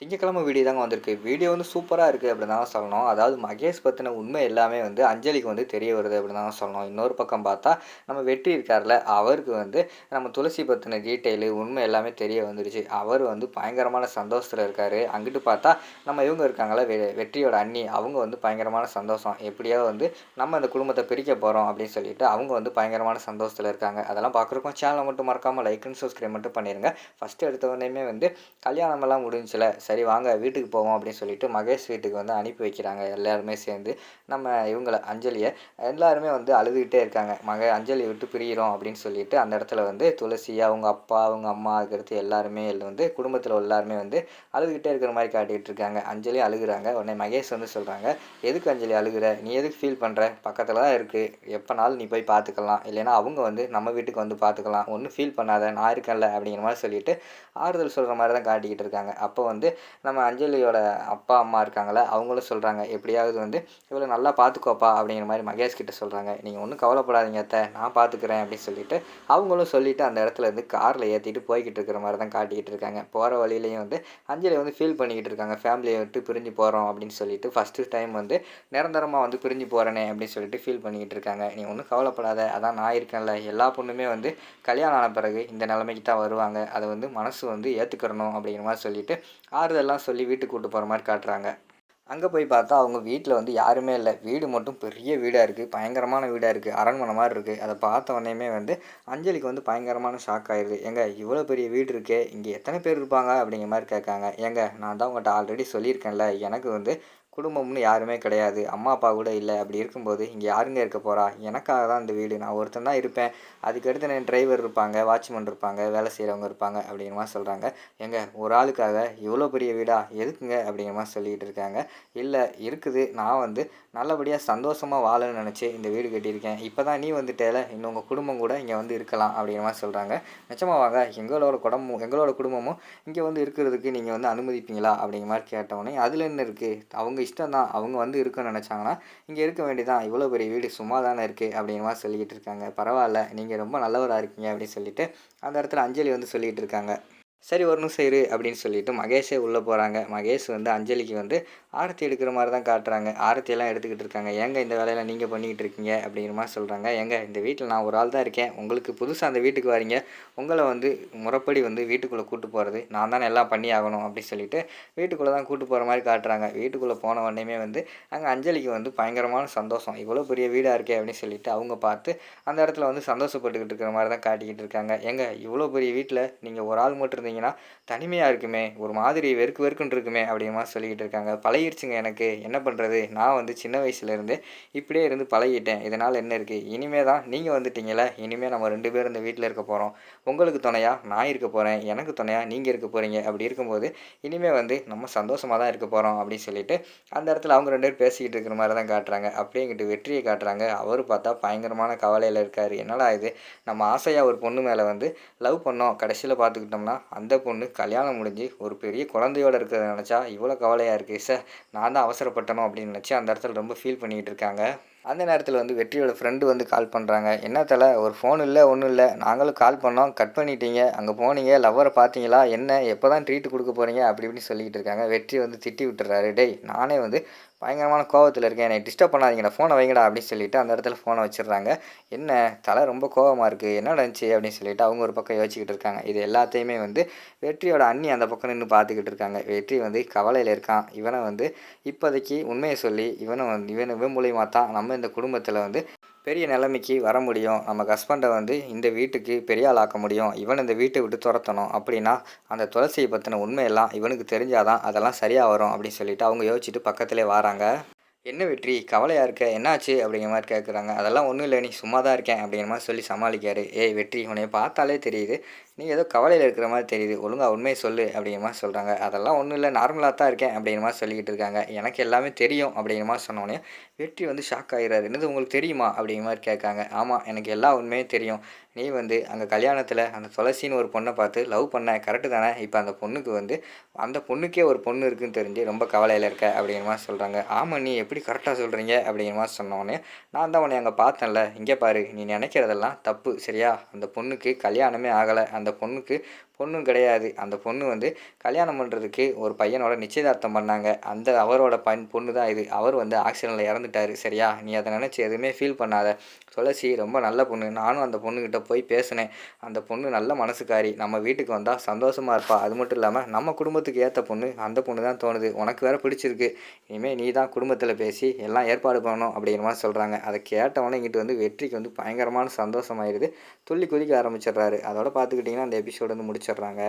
திங்கட்கிழமை வீடியோ தாங்க வந்திருக்கு. வீடியோ வந்து சூப்பரா இருக்கு அப்படின்னு தாங்க சொல்லணும். அதாவது மகேஷ் பத்தின உண்மை எல்லாமே வந்து அஞ்சலிக்கு வந்து தெரிய வருது அப்படின்னு தாங்க சொல்லணும். இன்னொரு பக்கம் பார்த்தா, நம்ம வெற்றி இருக்கார்ல, அவருக்கு வந்து நம்ம துளசி பத்தின டீட்டெயிலு, உண்மை எல்லாமே தெரிய வந்துருச்சு. அவர் வந்து பயங்கரமான சந்தோஷத்துல இருக்காரு. அங்கிட்டு பார்த்தா, நம்ம இவங்க இருக்காங்கல்ல, வெற்றியோட அண்ணி, அவங்க வந்து பயங்கரமான சந்தோஷம். எப்படியோ வந்து நம்ம இந்த குடும்பத்த பிரிக்க போறோம் அப்படின்னு சொல்லிட்டு, அவங்க வந்து பயங்கரமான சந்தோஷத்துல இருக்காங்க. அதெல்லாம் பார்க்குறக்கும் சேனல மட்டும் மறக்காம லைக் அண்ட் சப்ஸ்கிரைப் மட்டும் பண்ணிருங்க. ஃபர்ஸ்ட் எடுத்த உடனேயுமே வந்து கல்யாணமெல்லாம் முடிஞ்சுச்சுல, சரி வாங்க வீட்டுக்கு போவோம் அப்படின்னு சொல்லிட்டு மகேஷ் வீட்டுக்கு வந்து அனுப்பி வைக்கிறாங்க எல்லாருமே சேர்ந்து. நம்ம இவங்கள அஞ்சலிய எல்லாருமே வந்து அழுதுகிட்டே இருக்காங்க. அஞ்சலிய விட்டு பிரியிறோம் அப்படின்னு சொல்லிட்டு அந்த இடத்துல வந்து துளசி, அவங்க அப்பா, அவங்க அம்மா, அதுக்கடுத்து எல்லாருமே வந்து குடும்பத்தில எல்லாருமே வந்து அழுதுகிட்டே இருக்கிற மாரி காட்டிட்டு இருக்காங்க. அஞ்சலியும் அழுகுறாங்க. உடனே மகேஷ் வந்து சொல்றாங்க, "எதுக்கு அஞ்சலி அழுகுற? நீ எதுக்கு ஃபீல் பண்ற? பக்கத்துல தான் இருக்கு. எப்பனாலும் நீ போய் பார்த்துக்கலாம். இல்லைன்னா அவங்க வந்து நம்ம வீட்டுக்கு வந்து பார்த்துக்கலாம். ஒண்ணும் ஃபீல் பண்ணாத. நான் இருக்கேன்ல." அப்படிங்கிற மாரி சொல்லிட்டு ஆறுதல் சொல்ற மாரி தான் காட்டிக்கிட்டு இருக்காங்க. அப்போ வந்து நம்ம அஞ்சலியோட அப்பா, அம்மா இருக்காங்கல்ல, அவங்களும் சொல்றாங்க, "எப்படியாவது வந்து இவள நல்லா பார்த்துக்கோப்பா" அப்படிங்கிற மாரி மகேஷ் கிட்ட சொல்றாங்க. "நீங்க ஒண்ணும் கவலைப்படாதீங்க அத்த, நான் பார்த்துக்கிறேன்" அப்படின்னு சொல்லிட்டு அவங்களும் சொல்லிட்டு அந்த இடத்துல இருந்து கார்ல ஏத்திட்டு போய்க்கிட்டு இருக்கிற மாரி தான் காட்டிக்கிட்டு இருக்காங்க. போற வழியிலயும் வந்து அஞ்சலி வந்து ஃபீல் பண்ணிக்கிட்டு இருக்காங்க. ஃபேமிலிய விட்டு பிரிஞ்சு போறோம் அப்படின்னு சொல்லிட்டு ஃபர்ஸ்ட்டு டைம் வந்து நிரந்தரமா வந்து பிரிஞ்சு போறேனே அப்படின்னு சொல்லிட்டு ஃபீல் பண்ணிக்கிட்டு இருக்காங்க. "நீ ஒண்ணும் கவலைப்படாத, அதான் நான் இருக்கேன்ல. எல்லா பொண்ணுமே வந்து கல்யாணம் ஆன பிறகு இந்த நிலைமைக்கு தான் வருவாங்க. அத வந்து மனசு வந்து ஏத்துக்கிறணும்" அப்படிங்கிற மாரி சொல்லிட்டு ஆறுதல்லாம் சொல்லி வீட்டுக்கு கூட்டு போற மாரி காட்டுறாங்க. அங்க போய் பார்த்தா அவங்க வீட்ல வந்து யாருமே இல்ல. வீடு மட்டும் பெரிய வீடா இருக்கு. பயங்கரமான வீடா இருக்கு. அரண்மனை மாரி இருக்கு. அத பார்த்த உடனேயுமே வந்து அஞ்சலிக்கு வந்து பயங்கரமான ஷாக் ஆயிருது. "ஏங்க இவ்வளோ பெரிய வீடு இருக்கே! இங்க எத்தன பேர் இருப்பாங்க?" அப்படிங்கிற மாரி கேட்காங்க. "ஏங்க நான் தான் உங்கட்ட ஆல்ரெடி சொல்லியிருக்கேன்ல, எனக்கு வந்து குடும்பம்னு யாருமே கிடையாது. அம்மா, அப்பா கூட இல்ல. அப்படி இருக்கும்போது இங்க யாருங்க இருக்க போறா? எனக்காக தான் இந்த வீடு. நான் ஒருத்தன் தான் இருப்பேன். அதுக்கடுத்து என் டிரைவர் இருப்பாங்க, வாட்ச்மேன் இருப்பாங்க, வேலை செய்றவங்க இருப்பாங்க." அப்படிங்கிற மாரி சொல்றாங்க. "ஏங்க ஒரு ஆளுக்காக இவ்வளோ பெரிய வீடா? எதுக்குங்க?" அப்படிங்கிற மாரி சொல்லிக்கிட்டு இருக்காங்க. "இல்ல இருக்குது. நான் வந்து நல்லபடியா சந்தோஷமா வாழணும்னு நெனச்சு இந்த வீடு கட்டியிருக்கேன். இப்ப தான் நீ வந்துட்டேல, இன்னும் உங்க குடும்பம் கூட இங்க வந்து இருக்கலாம்." அப்படிங்கிற மாரி சொல்றாங்க. "நிஜமாவாங்க? எங்களோட குடும்பமும் இங்க வந்து இருக்கிறதுக்கு நீங்க வந்து அனுமதிப்பீங்களா?" அப்படிங்கிற மாரி கேட்டவுடனே, "அதுல என்ன இருக்கு? அவங்க இஷ்டம் தான். அவங்க வந்து இருக்கணும்னு நெனச்சாங்கன்னா, இங்க இருக்க வேண்டியதுதான். இவ்வளோ பெரிய வீடு சும்மா தானே இருக்கு." அப்படிங்கிற மாரி சொல்லிக்கிட்டு இருக்காங்க. "பரவால்ல. நீங்க ரொம்ப நல்லவரா இருக்கீங்க." அப்படின்னு சொல்லிட்டு அந்த இடத்துல அஞ்சலி வந்து சொல்லிட்டு இருக்காங்க. சரி ஒரு நிமிஷம் இரு அப்படின்னு சொல்லிட்டு மகேஷே உள்ளே போகிறாங்க. மகேஷ் வந்து அஞ்சலிக்கு வந்து ஆரத்தி எடுக்கிற மாதிரி தான் காட்டுறாங்க. ஆரத்தியெல்லாம் எடுத்துக்கிட்டு இருக்காங்க. "ஏங்க இந்த வேலையெல்லாம் நீங்கள் பண்ணிக்கிட்டு இருக்கீங்க?" அப்படிங்கிற மாதிரி சொல்கிறாங்க. "ஏங்க இந்த வீட்டில் நான் ஒரு ஆள் தான் இருக்கேன். உங்களுக்கு புதுசாக அந்த வீட்டுக்கு வரீங்க. உங்களை வந்து முறைப்படி வந்து வீட்டுக்குள்ளே கூட்டு போகிறது நான் தானே எல்லாம் பண்ணி ஆகணும்." அப்படின்னு சொல்லிட்டு வீட்டுக்குள்ளே தான் கூட்டு போகிற மாதிரி காட்டுறாங்க. வீட்டுக்குள்ளே போன உடனேயுமே வந்து அங்கே அஞ்சலிக்கு வந்து பயங்கரமான சந்தோஷம். இவ்வளோ பெரிய வீடாக இருக்கே அப்படின்னு சொல்லிட்டு அவங்க பார்த்து அந்த இடத்துல வந்து சந்தோஷப்பட்டுக்கிட்டு இருக்கிற மாதிரி தான் காட்டிக்கிட்டு இருக்காங்க. "ஏங்க இவ்வளோ பெரிய வீட்டில் நீங்கள் ஒரு ஆள் மட்டும் இருந்தீங்கன்னா தனிமையா இருக்குமே! ஒரு மாதிரி வெறுக்கு வெறுக்குன்னு இருக்குமே!" அப்படிங்கிற மாரி சொல்லிக்கிட்டு இருக்காங்க. "பழகிருச்சுங்க எனக்கு. என்ன பண்றது? நான் வந்து சின்ன வயசுலேருந்தே இப்படியே இருந்து பழகிட்டேன். இதனால என்ன இருக்கு? இனிமே தான் நீங்க வந்துட்டீங்கல்ல, இனிமே நம்ம 2 பேரும் இந்த வீட்ல இருக்க போறோம். உங்களுக்கு துணையா நான் இருக்க போறேன். எனக்கு துணையா நீங்க இருக்க போறீங்க. அப்படி இருக்கும்போது, இனிமே வந்து நம்ம சந்தோஷமா தான் இருக்க போறோம்." அப்படின்னு சொல்லிட்டு, அந்த இடத்துல அவங்க 2 பேரும் பேசிக்கிட்டு இருக்கிற மாரி தான் காட்டுறாங்க. அப்படியே இங்கிட்டு வெற்றிய காட்டுறாங்க. அவரு பார்த்தா பயங்கரமான கவலையில இருக்காரு. என்னடா இது! நம்ம ஆசையா ஒரு பொண்ணு மேல வந்து லவ் பண்ணோம். கடைசியில பார்த்துக்கிட்டோம்னா, அந்த பொண்ணு கல்யாணம் முடிஞ்சு ஒரு பெரிய குழந்தையோட இருக்கிறத நெனச்சா இவ்வளோ கவலையா இருக்கு. நான் தான் அவசரப்பட்டனோ அப்படின்னு நெனச்சு அந்த இடத்துல ரொம்ப ஃபீல் பண்ணிக்கிட்டு இருக்காங்க. அந்த நேரத்துல வந்து வெற்றியோட ஃப்ரெண்டு வந்து கால் பண்றாங்க. "என்ன தல ஒரு ஃபோன் இல்ல, ஒண்ணும் இல்ல. நாங்களும் கால் பண்ணோம். கட் பண்ணிட்டீங்க. அங்க போனீங்க. லவ்வர பார்த்தீங்களா? என்ன? எப்ப தான் ட்ரீட் குடுக்க போறீங்க?" அப்படி இப்படின்னு சொல்லிக்கிட்டு இருக்காங்க. வெற்றி வந்து திட்டி விட்டுர்றாரு. "டேய் நானே வந்து பயங்கரமான கோவத்துல இருக்கேன். என்னைய டிஸ்டர்ப் பண்ணாதீங்கடா. ஃபோன வைங்கடா." அப்படின்னு சொல்லிட்டு அந்த இடத்துல ஃபோன வச்சுர்றாங்க. "என்ன தல ரொம்ப கோவமா இருக்கு. என்ன நடந்துச்சு?" அப்படின்னு சொல்லிட்டு அவங்க ஒரு பக்கம் யோசிச்சுக்கிட்டு இருக்காங்க. இது எல்லாத்தையுமே வந்து வெற்றியோட அண்ணி அந்த பக்கம் நின்னு பார்த்துக்கிட்டு இருக்காங்க. வெற்றி வந்து கவலையில இருக்கான். இவன வந்து இப்போதைக்கு உண்மைய சொல்லி இவன் மூலியமா தான் நம்ம இந்த குடும்பத்துல வந்து பெரிய நிலைமைக்கு வர முடியும். நம்ம ஹஸ்பண்ட வந்து இந்த வீட்டுக்கு பெரிய ஆள் ஆக்க முடியும். இவன இந்த வீட்ட விட்டு தொரத்தணும். அப்படின்னா, அந்த துளசிய பத்தின உண்மையெல்லாம் இவனுக்கு தெரிஞ்சா தான் அதெல்லாம் சரியா வரும் அப்படின்னு சொல்லிட்டு அவங்க யோசிச்சுட்டு பக்கத்திலே வாராங்க. "என்ன வெற்றி கவலையா இருக்க? என்னாச்சு?" அப்படிங்கிற மாரி கேட்குறாங்க. "அதெல்லாம் ஒண்ணும் இல்ல. நீ சும்மா தான் இருக்கேன்." அப்படிங்கிற மாரி சொல்லி சமாளிக்காரு. "ஏய் வெற்றி உன்னைய பார்த்தாலே தெரியுது. நீ ஏதோ கவலையில இருக்கிற மாரி தெரியுது. ஒழுங்கா உண்மைய சொல்லு." அப்படிங்கிற மாரி சொல்றாங்க. "அதெல்லாம் ஒண்ணும் இல்ல. நார்மலா தான் இருக்கேன்." அப்படிங்கிற மாரி சொல்லிக்கிட்டு இருக்காங்க. "எனக்கு எல்லாமே தெரியும்." அப்படிங்கிற மாரி சொன்னோனே, வெற்றி வந்து ஷாக் ஆயிறாரு. "என்னது உங்களுக்கு தெரியுமா?" அப்படிங்கிற மாரி கேட்காங்க. "ஆமா எனக்கு எல்லா உண்மையும் தெரியும். நீ வந்து அங்க கல்யாணத்துல அந்த துளசின்னு ஒரு பொண்ண பார்த்து லவ் பண்ண கரெக்ட்டு தானே? இப்ப அந்த பொண்ணுக்கே ஒரு பொண்ணு இருக்குன்னு தெரிஞ்சு ரொம்ப கவலையில இருக்க." அப்படிங்கிற மாரி சொல்றாங்க. "ஆமா நீ எப்படி கரெக்ட்டா சொல்றீங்க?" அப்படிங்கிற மாரி சொன்னோனே, "நான் தான் உன்னைய அங்க பார்த்தேன்ல. இங்க பாரு நீ நினைக்கிறதெல்லாம் தப்பு சரியா? அந்த பொண்ணுக்கு கல்யாணமே ஆகல. அந்த பொண்ணுக்கு பொண்ணும் கிடையாது. அந்த பொண்ணு வந்து கல்யாணம் பண்ணுறதுக்கு ஒரு பையனோட நிச்சயதார்த்தம் பண்ணாங்க. அந்த அவரோட பொண்ணு தான் இது. அவர் வந்து ஆக்சிடென்ட்ல இறந்துட்டாரு. சரியா? நீ அத நினச்சு எதுவுமே ஃபீல் பண்ணாத. துளசி ரொம்ப நல்ல பொண்ணு. நானும் அந்த பொண்ணுகிட்ட போய் பேசினேன். அந்த பொண்ணு நல்ல மனசுக்காரி. நம்ம வீட்டுக்கு வந்தா சந்தோஷமா இருப்பா. அது மட்டும் இல்லாம நம்ம குடும்பத்துக்கு ஏத்த பொண்ணு அந்த பொண்ணு தான் தோணுது. உனக்கு வேற பிடிச்சிருக்கு. இனிமே நீ தான் குடும்பத்தில பேசி எல்லாம் ஏற்பாடு பண்ணணும் அப்படிங்கிற மாரி சொல்றாங்க. அத கேட்டவுடனே இங்கிட்டு வந்து வெற்றிக்கு வந்து பயங்கரமான சந்தோஷமாயிருது. துள்ளி குதிக்க ஆரம்பிச்சிடுறாரு. அதோட பார்த்துக்கிட்டிங்கன்னா அந்த எபிசோடு வந்து முடிச்சிடுறாங்க.